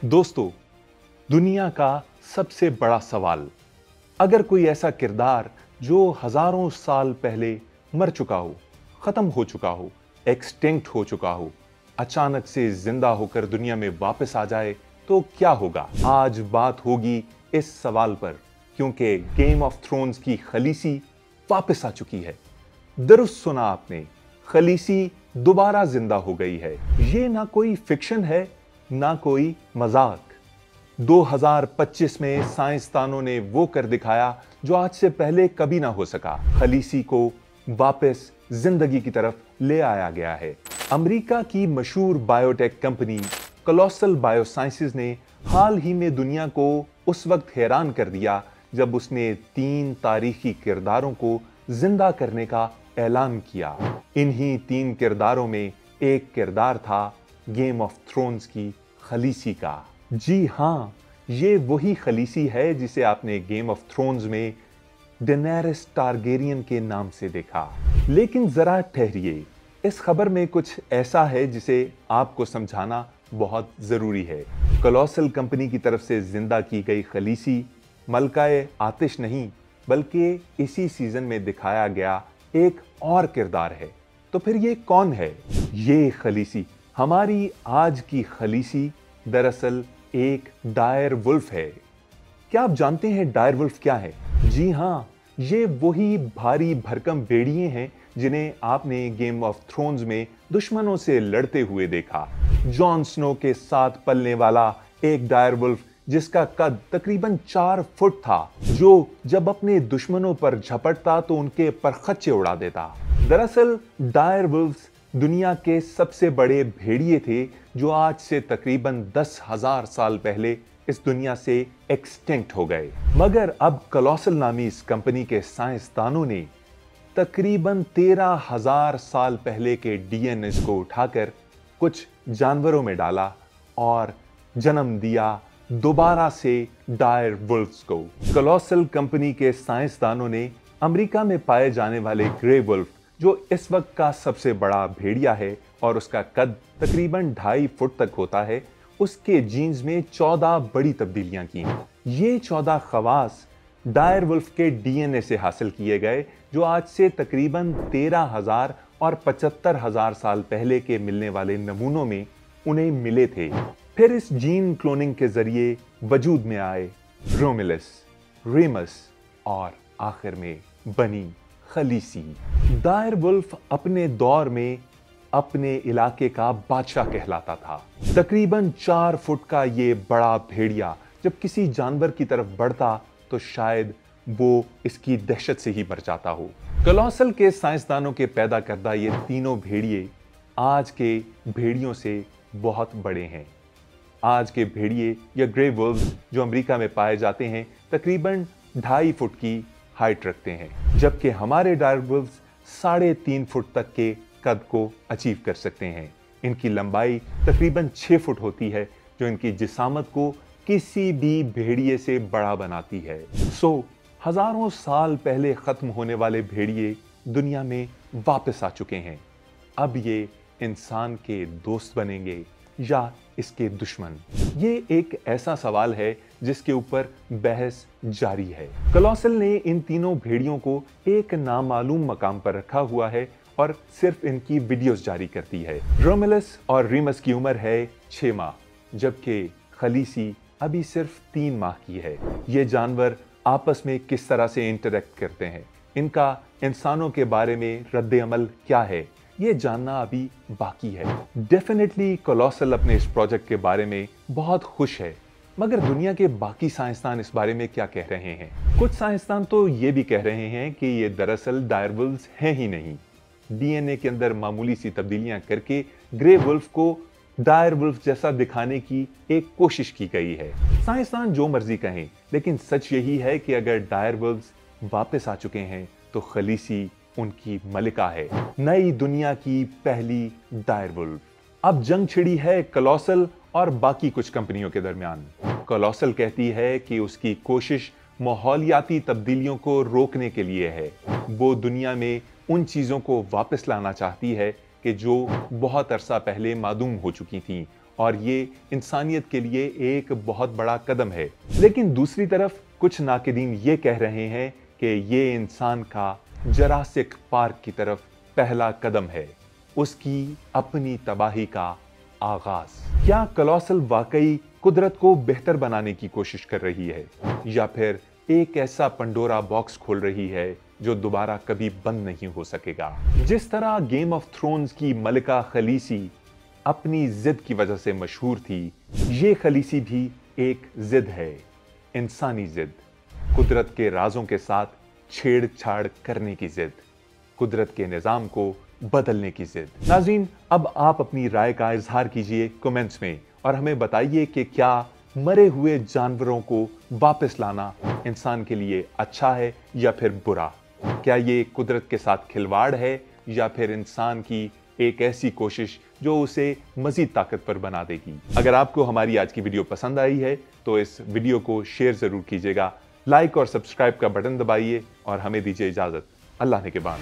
दोस्तों, दुनिया का सबसे बड़ा सवाल, अगर कोई ऐसा किरदार जो हजारों साल पहले मर चुका हो, खत्म हो चुका हो, एक्सटिंक्ट हो चुका हो, अचानक से जिंदा होकर दुनिया में वापस आ जाए तो क्या होगा? आज बात होगी इस सवाल पर, क्योंकि गेम ऑफ थ्रोन्स की खलीसी वापस आ चुकी है। दुरुस्त सुना आपने, खलीसी दोबारा जिंदा हो गई है। ये ना कोई फिक्शन है, ना कोई मजाक। 2025 में साइंसदानों ने वो कर दिखाया जो आज से पहले कभी ना हो सका। खलीसी को वापस जिंदगी की तरफ ले आया गया है। अमेरिका की मशहूर बायोटेक कंपनी कोलोसल बायोसाइंसेज ने हाल ही में दुनिया को उस वक्त हैरान कर दिया जब उसने 3 तारीखी किरदारों को जिंदा करने का ऐलान किया। इन्हीं 3 किरदारों में एक किरदार था गेम ऑफ थ्रोन्स की खलीसी का। जी हां, ये वही खलीसी है जिसे आपने गेम ऑफ थ्रोन्स में डेनेरिस टारगेरियन के नाम से देखा। लेकिन जरा ठहरिए, इस खबर में कुछ ऐसा है जिसे आपको समझाना बहुत जरूरी है। कोलोसल कंपनी की तरफ से जिंदा की गई खलीसी मलकाए आतिश नहीं, बल्कि इसी सीजन में दिखाया गया एक और किरदार है। तो फिर ये कौन है? ये खलीसी, हमारी आज की खलीसी दरअसल एक डायर वुल्फ है। क्या आप जानते हैं डायर वुल्फ क्या है? जी हां, ये वही भारी भरकम भेड़िए हैं जिन्हें आपने गेम ऑफ थ्रोन्स में दुश्मनों से लड़ते हुए देखा। जॉन स्नो के साथ पलने वाला एक डायर वुल्फ जिसका कद तकरीबन 4 फुट था, जो जब अपने दुश्मनों पर झपटता तो उनके परखच्चे उड़ा देता। दरअसल डायर वुल्व्स दुनिया के सबसे बड़े भेड़िए थे जो आज से तकरीबन 10,000 साल पहले इस दुनिया से एक्सटिंक्ट हो गए। मगर अब कोलोसल नामी इस कंपनी के साइंसदानों ने तकरीबन 13,000 साल पहले के डीएनए को उठाकर कुछ जानवरों में डाला और जन्म दिया दोबारा से डायर वुल्व्स को। कोलोसल कंपनी के साइंसदानों ने अमेरिका में पाए जाने वाले ग्रे वुल्फ, जो इस वक्त का सबसे बड़ा भेड़िया है और उसका कद तकरीबन 2.5 फुट तक होता है, उसके जीन्स में 14 बड़ी तब्दीलियां की हैं। ये 14 खवास डायर वुल्फ के डीएनए से हासिल किए गए, जो आज से तकरीबन 13,000 और 75,000 साल पहले के मिलने वाले नमूनों में उन्हें मिले थे। फिर इस जीन क्लोनिंग के जरिए वजूद में आए रोमिलस, रेमस और आखिर में बनी खलीसी। डायर वुल्फ अपने दौर में अपने इलाके का बादशाह कहलाता था। तकरीबन 4 फुट का ये बड़ा भेड़िया जब किसी जानवर की तरफ बढ़ता तो शायद वो इसकी दहशत से ही मर जाता हो। कोलोसल के साइंसदानों के पैदा करदा ये तीनों भेड़िए आज के भेड़ियों से बहुत बड़े हैं। आज के भेड़िए या ग्रे वुल्व्स जो अमेरिका में पाए जाते हैं तकरीबन 2.5 फुट की हाइट रखते हैं, जबकि हमारे डायर वुल्व्स 3.5 फुट तक के कद को अचीव कर सकते हैं। इनकी लंबाई तकरीबन 6 फुट होती है, जो इनकी जिसामत को किसी भी भेड़िए से बड़ा बनाती है। हजारों साल पहले खत्म होने वाले भेड़िए दुनिया में वापस आ चुके हैं। अब ये इंसान के दोस्त बनेंगे या इसके दुश्मन? ये एक ऐसा सवाल है जिसके ऊपर बहस जारी है। कोलोसल ने इन तीनों भेड़ियों को एक नामालूम मकाम पर रखा हुआ है और सिर्फ इनकी वीडियोस जारी करती है। रोमिलस और रीमस की उम्र है 6 माह, जबकि खलीसी अभी सिर्फ 3 माह की है। ये जानवर आपस में किस तरह से इंटरेक्ट करते हैं, इनका इंसानों के बारे में रद्द अमल क्या है, ये जानना अभी बाकी है। डेफिनेटली कोलोसल अपने इस प्रोजेक्ट के बारे में बहुत खुश है, मगर दुनिया के बाकी साइंसदान इस बारे में क्या कह रहे हैं? कुछ साइंसदान तो ये भी कह रहे हैं कि ये दरअसल डायर वुल्व्स हैं ही नहीं। डीएनए के अंदर मामूली सी तब्दीलियां करके ग्रे वुल्फ को डायर वुल्फ जैसा दिखाने की एक कोशिश की गई है। साइंसदान जो मर्जी कहें, लेकिन सच यही है कि अगर डायर वुल्व्स वापस आ चुके हैं तो खलीसी उनकी मलिका है, नई दुनिया की पहली डायर वुल्फ। अब जंग छिड़ी है कोलोसल और बाकी कुछ कंपनियों के दरमियान। कोलोसल कहती है कि उसकी कोशिश माहौलियाती तब्दीलियों को रोकने के लिए है। वो दुनिया में उन चीजों को वापस लाना चाहती है कि जो बहुत अरसा पहले मादूम हो चुकी थीं और ये इंसानियत के लिए एक बहुत बड़ा कदम है। लेकिन दूसरी तरफ कुछ नाक़िदीन ये कह रहे हैं कि ये इंसान का जरासिक पार्क की तरफ पहला कदम है, उसकी अपनी तबाही का आगाज। क्या कोलोसल वाकई कुदरत को बेहतर बनाने की कोशिश कर रही है, या फिर एक ऐसा पंडोरा बॉक्स खोल रही है जो दोबारा कभी बंद नहीं हो सकेगा? जिस तरह गेम ऑफ थ्रोन्स की मलिका खलीसी अपनी जिद की वजह से मशहूर थी, ये खलीसी भी एक जिद है, इंसानी जिद, कुदरत के राजों के साथ छेड़छाड़ करने की जिद, कुदरत के निजाम को बदलने की जिद। नाज़रीन, अब आप अपनी राय का इजहार कीजिए कमेंट्स में और हमें बताइए कि क्या मरे हुए जानवरों को वापस लाना इंसान के लिए अच्छा है या फिर बुरा? क्या ये कुदरत के साथ खिलवाड़ है या फिर इंसान की एक ऐसी कोशिश जो उसे मजीद ताकतवर बना देगी? अगर आपको हमारी आज की वीडियो पसंद आई है तो इस वीडियो को शेयर जरूर कीजिएगा, लाइक और सब्सक्राइब का बटन दबाइए और हमें दीजिए इजाजत। अल्लाह ने के बाद।